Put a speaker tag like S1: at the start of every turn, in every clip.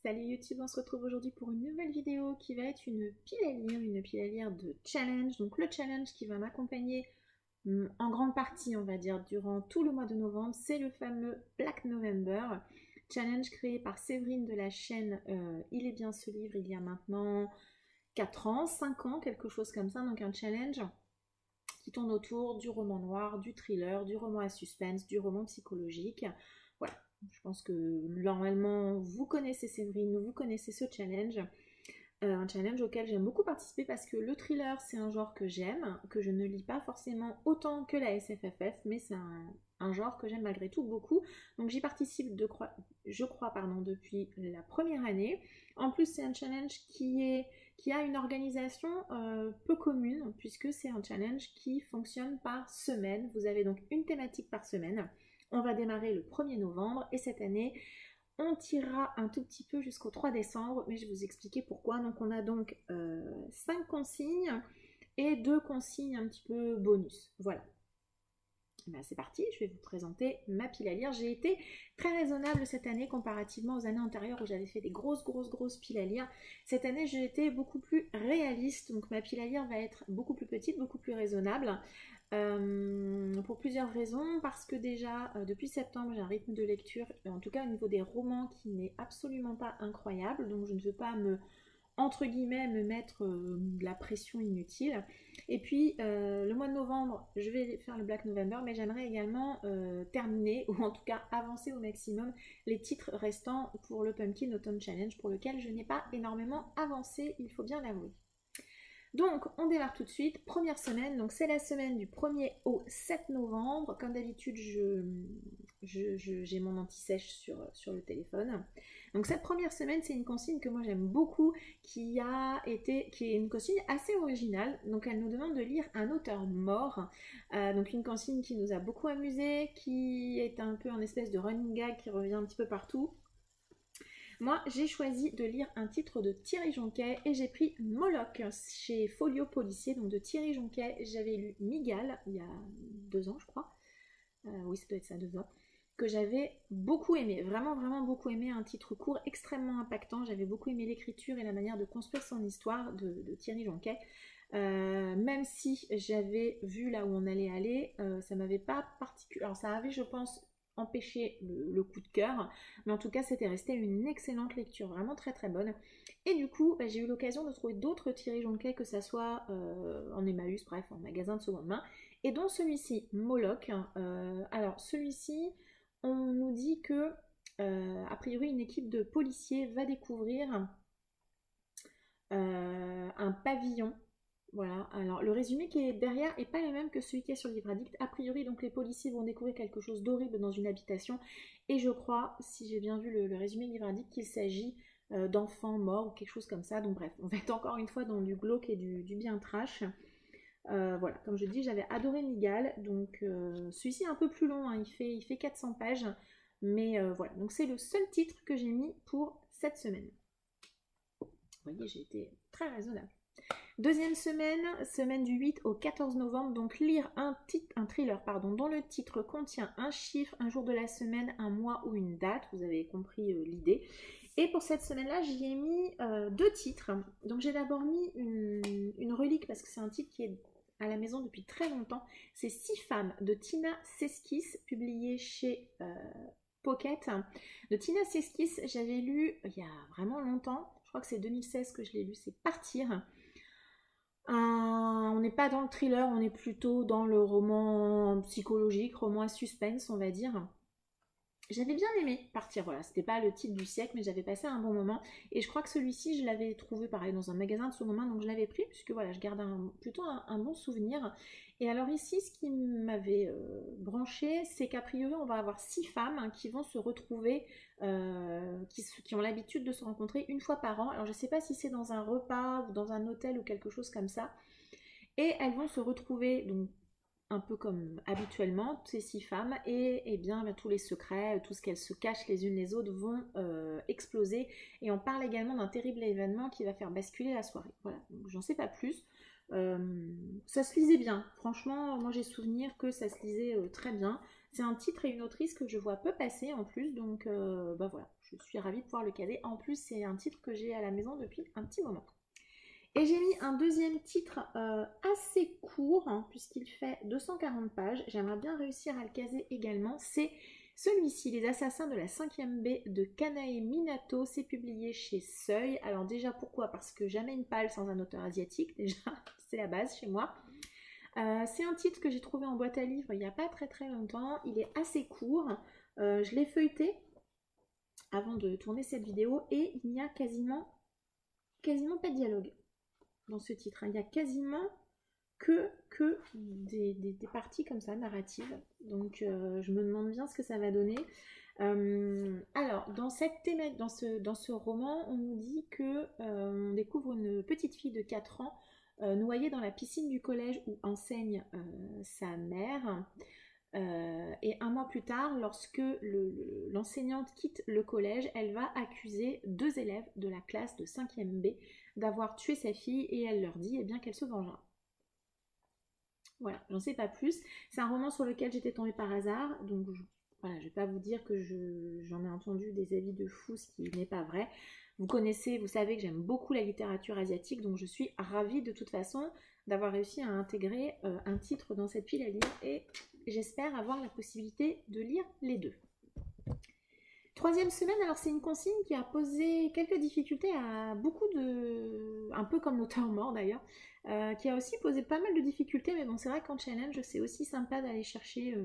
S1: Salut YouTube, on se retrouve aujourd'hui pour une nouvelle vidéo qui va être une pile à lire de challenge. Donc le challenge qui va m'accompagner en grande partie, on va dire, durant tout le mois de novembre, c'est le fameux Black November. Challenge créé par Séverine de la chaîne Il est bien ce livre, il y a maintenant 4 ans, 5 ans, quelque chose comme ça. Donc un challenge qui tourne autour du roman noir, du thriller, du roman à suspense, du roman psychologique. Voilà, je pense que normalement vous connaissez Séverine, vous connaissez ce challenge. Un challenge auquel j'aime beaucoup participer parce que le thriller c'est un genre que j'aime, que je ne lis pas forcément autant que la SFFF, mais c'est un genre que j'aime malgré tout beaucoup. Donc j'y participe je crois depuis la première année. En plus c'est un challenge qui a une organisation peu commune puisque c'est un challenge qui fonctionne par semaine. Vous avez donc une thématique par semaine. On va démarrer le 1er novembre et cette année on tirera un tout petit peu jusqu'au 3 décembre, mais je vais vous expliquer pourquoi. Donc on a donc 5 consignes et 2 consignes un petit peu bonus. Voilà. Ben, c'est parti, je vais vous présenter ma pile à lire. J'ai été très raisonnable cette année comparativement aux années antérieures où j'avais fait des grosses piles à lire. Cette année j'ai été beaucoup plus réaliste, donc ma pile à lire va être beaucoup plus petite, beaucoup plus raisonnable. Pour plusieurs raisons, parce que déjà depuis septembre j'ai un rythme de lecture, en tout cas au niveau des romans, qui n'est absolument pas incroyable, donc je ne veux pas entre guillemets me mettre de la pression inutile. Et puis le mois de novembre je vais faire le Black November, mais j'aimerais également terminer, ou en tout cas avancer au maximum les titres restants pour le Pumpkin Autumn Challenge, pour lequel je n'ai pas énormément avancé, il faut bien l'avouer. Donc on démarre tout de suite, première semaine, donc c'est la semaine du 1er au 7 novembre. Comme d'habitude j'ai mon anti-sèche sur le téléphone. Donc cette première semaine c'est une consigne que moi j'aime beaucoup, qui est une consigne assez originale. Donc elle nous demande de lire un auteur mort, donc une consigne qui nous a beaucoup amusé, qui est un peu un espèce de running gag qui revient un petit peu partout. Moi, j'ai choisi de lire un titre de Thierry Jonquet et j'ai pris Moloch chez Folio Policier, donc de Thierry Jonquet. J'avais lu Migale il y a 2 ans, je crois. Oui, ça doit être ça, 2 ans. Que j'avais beaucoup aimé, vraiment beaucoup aimé. Un titre court, extrêmement impactant. J'avais beaucoup aimé l'écriture et la manière de construire son histoire de Thierry Jonquet. Même si j'avais vu là où on allait aller, ça m'avait pas particulièrement... Alors ça avait, je pense, empêcher le coup de cœur, mais en tout cas c'était resté une excellente lecture, vraiment très bonne. Et du coup j'ai eu l'occasion de trouver d'autres Thierry Jonquet, que ça soit en Emmaüs, bref en magasin de seconde main, et dont celui-ci, Moloch. Alors celui-ci, on nous dit que a priori une équipe de policiers va découvrir un pavillon. Voilà, alors le résumé qui est derrière n'est pas le même que celui qui est sur le livre addict. A priori, donc les policiers vont découvrir quelque chose d'horrible dans une habitation. Et je crois, si j'ai bien vu le résumé du livre addict, qu'il s'agit d'enfants morts ou quelque chose comme ça. Donc bref, on va être encore une fois dans du glauque et du bien trash. Voilà, comme je dis, j'avais adoré Migale. Donc celui-ci est un peu plus long, hein, il fait 400 pages. Mais voilà, donc c'est le seul titre que j'ai mis pour cette semaine. Vous voyez, j'ai été très raisonnable. Deuxième semaine, semaine du 8 au 14 novembre, donc lire un thriller dont le titre contient un chiffre, un jour de la semaine, un mois ou une date. Vous avez compris l'idée. Et pour cette semaine-là, j'y ai mis 2 titres. Donc j'ai d'abord mis une relique, parce que c'est un titre qui est à la maison depuis très longtemps. C'est 6 femmes de Tina Seskis, publié chez Pocket. De Tina Seskis, j'avais lu il y a vraiment longtemps. Je crois que c'est 2016 que je l'ai lu, c'est Partir. On n'est pas dans le thriller, on est plutôt dans le roman psychologique, roman à suspense, on va dire. J'avais bien aimé Partir, voilà, c'était pas le titre du siècle, mais j'avais passé un bon moment. Et je crois que celui-ci, je l'avais trouvé pareil dans un magasin de seconde main, donc je l'avais pris, puisque voilà, je garde plutôt un bon souvenir. Et alors ici, ce qui m'avait branché, c'est qu'a priori, on va avoir 6 femmes qui vont se retrouver, qui ont l'habitude de se rencontrer une fois par an. Alors je sais pas si c'est dans un repas ou dans un hôtel ou quelque chose comme ça. Et elles vont se retrouver, donc un peu comme habituellement, ces 6 femmes, et bien tous les secrets, tout ce qu'elles se cachent les unes les autres vont exploser. Et on parle également d'un terrible événement qui va faire basculer la soirée. Voilà, donc j'en sais pas plus. Ça se lisait bien, franchement, moi j'ai souvenir que ça se lisait très bien. C'est un titre et une autrice que je vois peu passer en plus, donc bah voilà, je suis ravie de pouvoir le caser. En plus, c'est un titre que j'ai à la maison depuis un petit moment. Et j'ai mis un deuxième titre assez court, hein, puisqu'il fait 240 pages. J'aimerais bien réussir à le caser également. C'est celui-ci, Les Assassins de la 5e baie de Kanae Minato. C'est publié chez Seuil. Alors déjà, pourquoi? Parce que jamais une palle sans un auteur asiatique, déjà. C'est la base chez moi. C'est un titre que j'ai trouvé en boîte à livres il n'y a pas très longtemps. Il est assez court. Je l'ai feuilleté avant de tourner cette vidéo et il n'y a quasiment pas de dialogue dans ce titre. Il n'y a quasiment que des parties comme ça, narratives. Donc je me demande bien ce que ça va donner. Alors, dans ce roman, on nous dit que on découvre une petite fille de 4 ans noyée dans la piscine du collège où enseigne sa mère. Et un mois plus tard, lorsque l'enseignante quitte le collège, elle va accuser 2 élèves de la classe de 5e B d'avoir tué sa fille et elle leur dit bien qu'elle se vengera. Voilà, j'en sais pas plus. C'est un roman sur lequel j'étais tombée par hasard, donc voilà, je vais pas vous dire que j'en ai entendu des avis de fous, ce qui n'est pas vrai. Vous connaissez, vous savez que j'aime beaucoup la littérature asiatique, donc je suis ravie de toute façon d'avoir réussi à intégrer un titre dans cette pile à lire et j'espère avoir la possibilité de lire les deux. 3e semaine, alors c'est une consigne qui a posé quelques difficultés à beaucoup de... un peu comme l'auteur mort d'ailleurs, qui a aussi posé pas mal de difficultés, mais bon c'est vrai qu'en challenge c'est aussi sympa d'aller chercher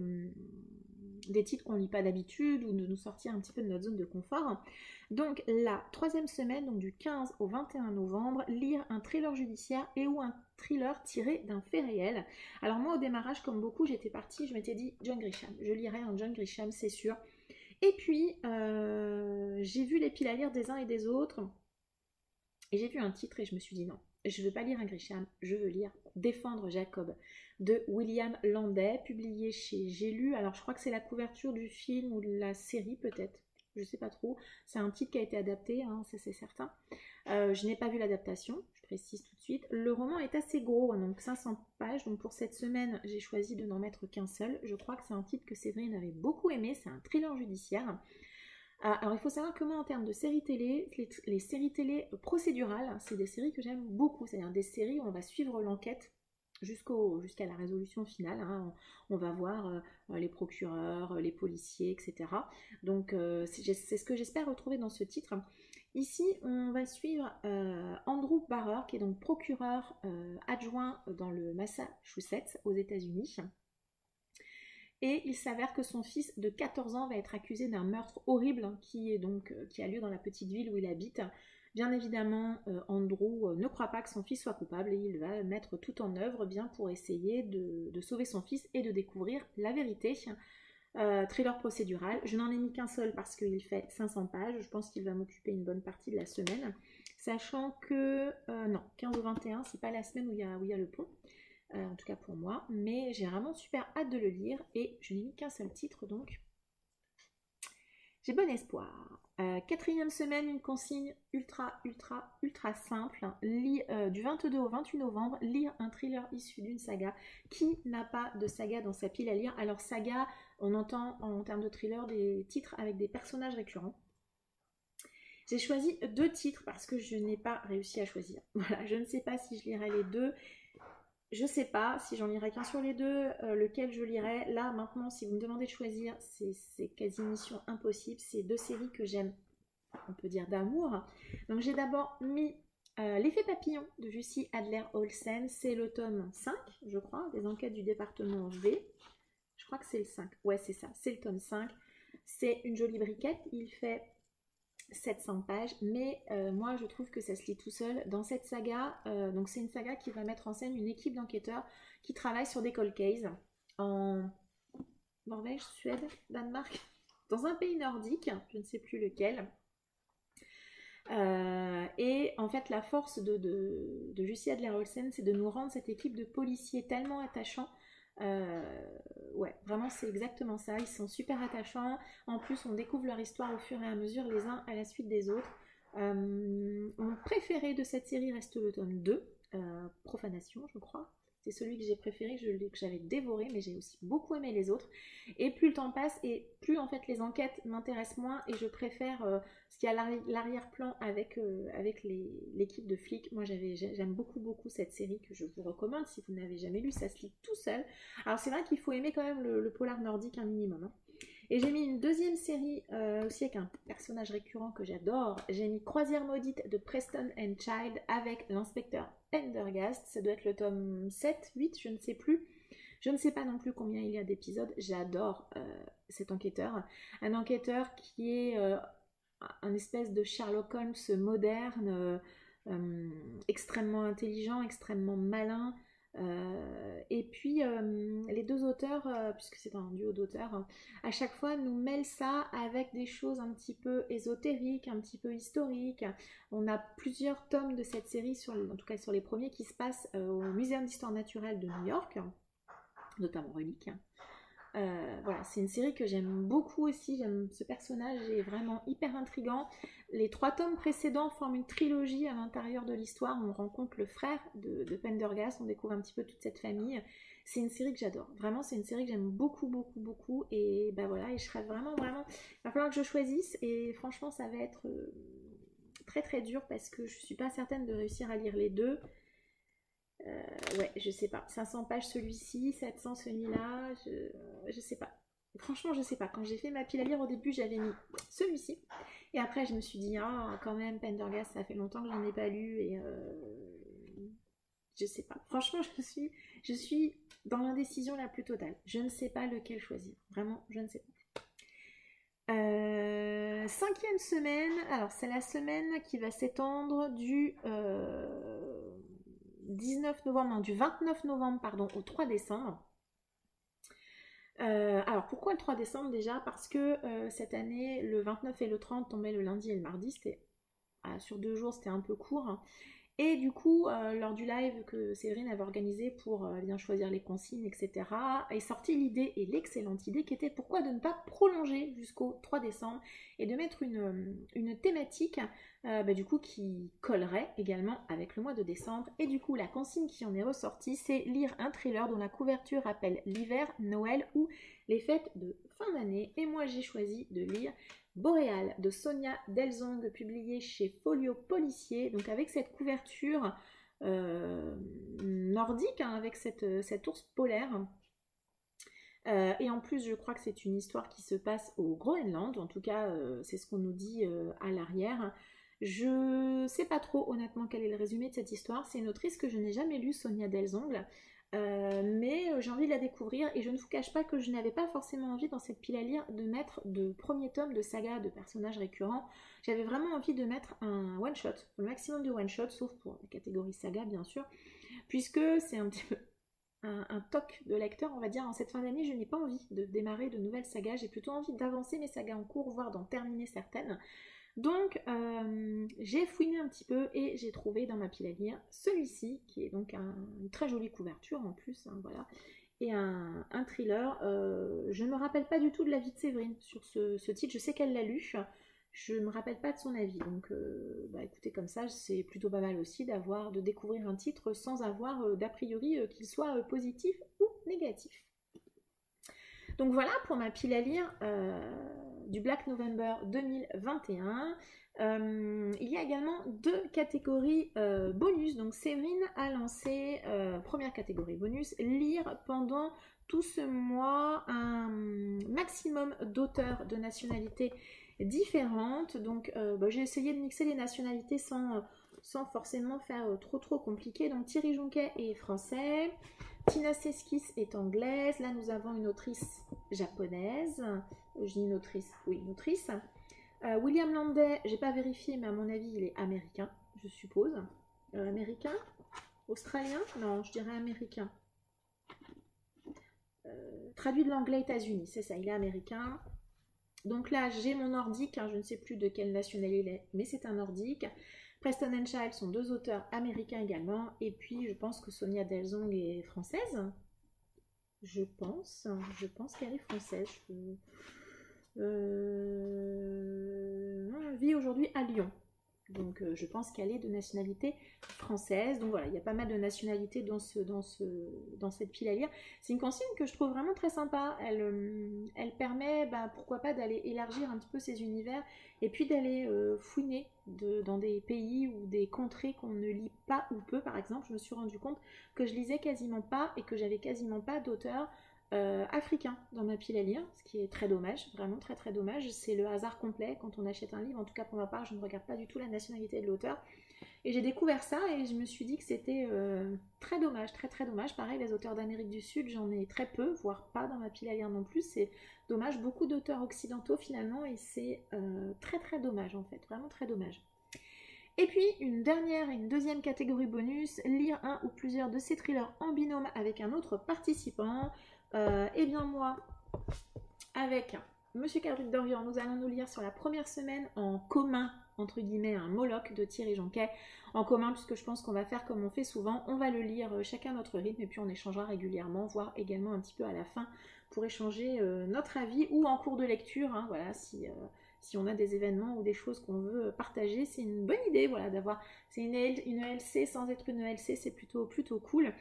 S1: des titres qu'on lit pas d'habitude ou de nous sortir un petit peu de notre zone de confort. Donc la 3e semaine, donc du 15 au 21 novembre, lire un thriller judiciaire et ou un thriller tiré d'un fait réel. Alors moi au démarrage, comme beaucoup, j'étais partie, je m'étais dit John Grisham, je lirais un John Grisham, c'est sûr. Et puis j'ai vu les piles à lire des uns et des autres et j'ai vu un titre et je me suis dit non, je ne veux pas lire un Grisham, je veux lire Défendre Jacob de William Landay, publié chez J'ai lu. Alors je crois que c'est la couverture du film ou de la série peut-être, je sais pas trop. C'est un titre qui a été adapté, hein, ça c'est certain. Je n'ai pas vu l'adaptation, je précise tout de suite. Le roman est assez gros, hein, donc 500 pages. Donc pour cette semaine, j'ai choisi de n'en mettre qu'un seul. Je crois que c'est un titre que Séverine avait beaucoup aimé, c'est un thriller judiciaire. Alors il faut savoir que moi en termes de séries télé, les séries télé procédurales, c'est des séries que j'aime beaucoup, c'est-à-dire des séries où on va suivre l'enquête jusqu'à la résolution finale, hein. On va voir les procureurs, les policiers, etc. Donc c'est ce que j'espère retrouver dans ce titre. Ici, on va suivre Andrew Barrer, qui est donc procureur adjoint dans le Massachusetts, aux États-Unis. Et il s'avère que son fils de 14 ans va être accusé d'un meurtre horrible qui a lieu dans la petite ville où il habite. Bien évidemment, Andrew ne croit pas que son fils soit coupable et il va mettre tout en œuvre bien pour essayer de sauver son fils et de découvrir la vérité. Thriller procédural, je n'en ai mis qu'un seul parce qu'il fait 500 pages, je pense qu'il va m'occuper une bonne partie de la semaine, sachant que, non, 15 ou 21, c'est pas la semaine où il y a le pont. En tout cas pour moi, mais j'ai vraiment super hâte de le lire et je n'ai mis qu'un seul titre, donc j'ai bon espoir. 4e semaine, une consigne ultra simple, du 22 au 28 novembre, lire un thriller issu d'une saga. Qui n'a pas de saga dans sa pile à lire? Alors saga, on entend en termes de thriller des titres avec des personnages récurrents. J'ai choisi 2 titres parce que je n'ai pas réussi à choisir. Voilà, je ne sais pas si je lirai les deux. Je sais pas si j'en lirai qu'un sur les deux, lequel je lirai. Là, maintenant, si vous me demandez de choisir, c'est quasi mission impossible. C'est 2 séries que j'aime, on peut dire d'amour. Donc j'ai d'abord mis L'effet papillon de Jussi Adler-Olsen. C'est le tome 5, je crois, des enquêtes du département V. Je crois que c'est le 5. Ouais, c'est ça, c'est le tome 5. C'est une jolie briquette. Il fait 700 pages, mais moi je trouve que ça se lit tout seul. Dans cette saga, donc c'est une saga qui va mettre en scène une équipe d'enquêteurs qui travaillent sur des cold cases en Norvège, Suède, Danemark, dans un pays nordique, je ne sais plus lequel. Et en fait la force de Jussi Adler-Olsen, c'est de nous rendre cette équipe de policiers tellement attachants. Ouais, vraiment c'est exactement ça, ils sont super attachants. En plus on découvre leur histoire au fur et à mesure les uns à la suite des autres. Mon préféré de cette série reste le tome 2, Profanation je crois, C'est celui que j'ai préféré, que j'avais dévoré, mais j'ai aussi beaucoup aimé les autres. Et plus le temps passe, et plus en fait les enquêtes m'intéressent moins, et je préfère ce qu'il y a à l'arrière-plan avec l'équipe de flics. Moi j'aime beaucoup cette série que je vous recommande si vous n'avez jamais lu, ça se lit tout seul. Alors c'est vrai qu'il faut aimer quand même le polar nordique un minimum, hein. Et j'ai mis une deuxième série aussi avec un personnage récurrent que j'adore. J'ai mis Croisière maudite de Preston and Child avec l'inspecteur Pendergast. Ça doit être le tome 7, 8, je ne sais plus. Je ne sais pas non plus combien il y a d'épisodes. J'adore cet enquêteur. Un enquêteur qui est un espèce de Sherlock Holmes moderne, extrêmement intelligent, extrêmement malin. Et puis les deux auteurs, puisque c'est un duo d'auteurs, à chaque fois nous mêlent ça avec des choses un petit peu ésotériques, un petit peu historiques. On a plusieurs tomes de cette série, en tout cas sur les premiers, qui se passent au Muséum d'Histoire Naturelle de New York, notamment Relique. Voilà, c'est une série que j'aime beaucoup aussi, j'aime ce personnage, est vraiment hyper intriguant. Les 3 tomes précédents forment une trilogie à l'intérieur de l'histoire, on rencontre le frère de Pendergast, on découvre un petit peu toute cette famille. C'est une série que j'adore, vraiment c'est une série que j'aime beaucoup, et bah voilà, et je serais vraiment, il va falloir que je choisisse, et franchement ça va être très dur parce que je suis pas certaine de réussir à lire les deux. Ouais, je sais pas. 500 pages celui-ci, 700 celui-là, je sais pas. Franchement, je sais pas. Quand j'ai fait ma pile à lire au début, j'avais mis celui-ci. Et après, je me suis dit, ah, quand même, Pendergast, ça fait longtemps que j'en ai pas lu et je sais pas. Franchement, je suis dans l'indécision la plus totale. Je ne sais pas lequel choisir. Vraiment, je ne sais pas. 5e semaine. Alors, c'est la semaine qui va s'étendre du 19 novembre, non, du 29 novembre pardon, au 3 décembre. Alors pourquoi le 3 décembre déjà? Parce que cette année, le 29 et le 30 tombaient le lundi et le mardi, c'était sur 2 jours, c'était un peu court. Hein. Et du coup, lors du live que Séverine avait organisé pour bien choisir les consignes, etc., est sortie l'idée, et l'excellente idée, qui était pourquoi de ne pas prolonger jusqu'au 3 décembre et de mettre une thématique du coup, qui collerait également avec le mois de décembre. Et du coup, la consigne qui en est ressortie, c'est lire un thriller dont la couverture rappelle l'hiver, Noël ou les fêtes de fin d'année. Et moi, j'ai choisi de lire Boréal de Sonia Delzong, publié chez Folio Policier, donc avec cette couverture nordique, hein, avec cet ours polaire. Et en plus, je crois que c'est une histoire qui se passe au Groenland, en tout cas, c'est ce qu'on nous dit à l'arrière. Je sais pas trop honnêtement quel est le résumé de cette histoire. C'est une autrice que je n'ai jamais lue, Sonia Delzong. Mais j'ai envie de la découvrir, et je ne vous cache pas que je n'avais pas forcément envie dans cette pile à lire de mettre de premier tome de saga de personnages récurrents. J'avais vraiment envie de mettre un one shot, le maximum de one shot, sauf pour la catégorie saga bien sûr, puisque c'est un petit peu un toc de lecteur, on va dire. En cette fin d'année, je n'ai pas envie de démarrer de nouvelles sagas, j'ai plutôt envie d'avancer mes sagas en cours, voire d'en terminer certaines. Donc j'ai fouiné un petit peu et j'ai trouvé dans ma pile à lire celui-ci, qui est donc une très jolie couverture en plus, hein, voilà, et un thriller. Je ne me rappelle pas du tout de l'avis de Séverine sur ce titre, je sais qu'elle l'a lu, je ne me rappelle pas de son avis, donc écoutez, comme ça c'est plutôt pas mal aussi de découvrir un titre sans avoir d'a priori qu'il soit positif ou négatif. Donc voilà pour ma pile à lire du Black November 2021. Il y a également 2 catégories bonus. Donc Séverine a lancé, première catégorie bonus, lire pendant tout ce mois un maximum d'auteurs de nationalités différentes. Donc j'ai essayé de mixer les nationalités sans forcément faire trop compliqué. Donc Thierry Jonquet est français, Tina Seskis est anglaise, là nous avons une autrice japonaise, je dis une autrice, oui une autrice. William Landay, j'ai pas vérifié mais à mon avis il est américain, je suppose. Américain? Australien? Non, je dirais américain. Traduit de l'anglais États-Unis, c'est ça, il est américain. Donc là j'ai mon nordique, hein, je ne sais plus de quelle nationalité il est, mais c'est un nordique. Preston and Child sont 2 auteurs américains également, et puis je pense que Sonia Delzong est française. Je pense qu'elle est française. Elle vit aujourd'hui à Lyon. Donc je pense qu'elle est de nationalité française. Donc voilà, il y a pas mal de nationalités dans cette pile à lire. C'est une consigne que je trouve vraiment très sympa. Elle permet, pourquoi pas, d'aller élargir un petit peu ses univers et puis d'aller fouiner dans des pays ou des contrées qu'on ne lit pas ou peu. Par exemple, je me suis rendu compte que je lisais quasiment pas et que j'avais quasiment pas d'auteurs africain dans ma pile à lire, ce qui est très dommage, vraiment très très dommage. C'est le hasard complet quand on achète un livre. En tout cas pour ma part, je ne regarde pas du tout la nationalité de l'auteur. Et j'ai découvert ça et je me suis dit que c'était très dommage, très très dommage. Pareil, les auteurs d'Amérique du Sud, j'en ai très peu, voire pas dans ma pile à lire non plus. C'est dommage, beaucoup d'auteurs occidentaux finalement, et c'est très très dommage en fait, vraiment très dommage. Et puis une dernière et une deuxième catégorie bonus, lire un ou plusieurs de ces thrillers en binôme avec un autre participant. Et bien moi, avec Monsieur Cadric Dorian, nous allons nous lire sur la première semaine en commun, entre guillemets, un Moloch de Thierry Jonquet. En commun, puisque je pense qu'on va faire comme on fait souvent, on va le lire chacun à notre rythme et puis on échangera régulièrement, voire également un petit peu à la fin pour échanger notre avis ou en cours de lecture, hein, voilà, si on a des événements ou des choses qu'on veut partager, c'est une bonne idée, voilà, d'avoir, c'est une ELC sans être une ELC, c'est plutôt cool.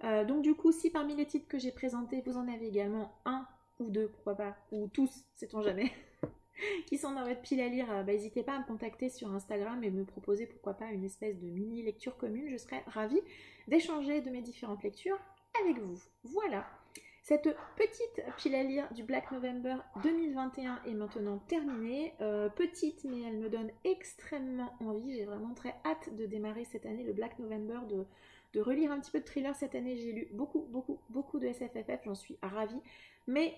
S1: Donc du coup, si parmi les titres que j'ai présentés, vous en avez également un ou deux, pourquoi pas, ou tous, sait-on jamais, qui sont dans votre pile à lire, n'hésitez pas à me contacter sur Instagram et me proposer pourquoi pas une espèce de mini lecture commune. Je serais ravie d'échanger de mes différentes lectures avec vous. Voilà, cette petite pile à lire du Black November 2021 est maintenant terminée. Petite, mais elle me donne extrêmement envie. J'ai vraiment très hâte de démarrer cette année le Black November, de relire un petit peu de thriller cette année. J'ai lu beaucoup de SFFF, j'en suis ravie. Mais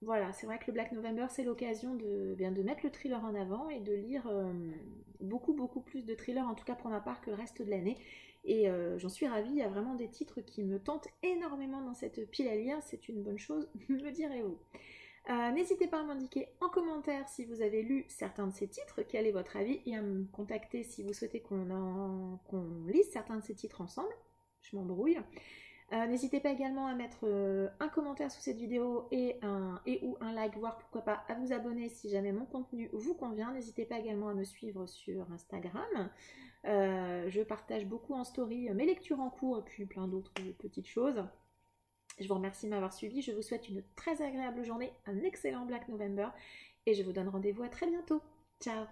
S1: voilà, c'est vrai que le Black November, c'est l'occasion de mettre le thriller en avant et de lire beaucoup plus de thrillers, en tout cas pour ma part, que le reste de l'année. Et j'en suis ravie, il y a vraiment des titres qui me tentent énormément dans cette pile à lire, c'est une bonne chose, me direz-vous. N'hésitez pas à m'indiquer en commentaire si vous avez lu certains de ces titres, quel est votre avis, et à me contacter si vous souhaitez qu'on lise certains de ces titres ensemble. Je m'embrouille. N'hésitez pas également à mettre un commentaire sous cette vidéo et ou un like, voire pourquoi pas à vous abonner si jamais mon contenu vous convient. N'hésitez pas également à me suivre sur Instagram. Je partage beaucoup en story mes lectures en cours et puis plein d'autres petites choses. Je vous remercie de m'avoir suivi. Je vous souhaite une très agréable journée, un excellent Black November et je vous donne rendez-vous à très bientôt. Ciao!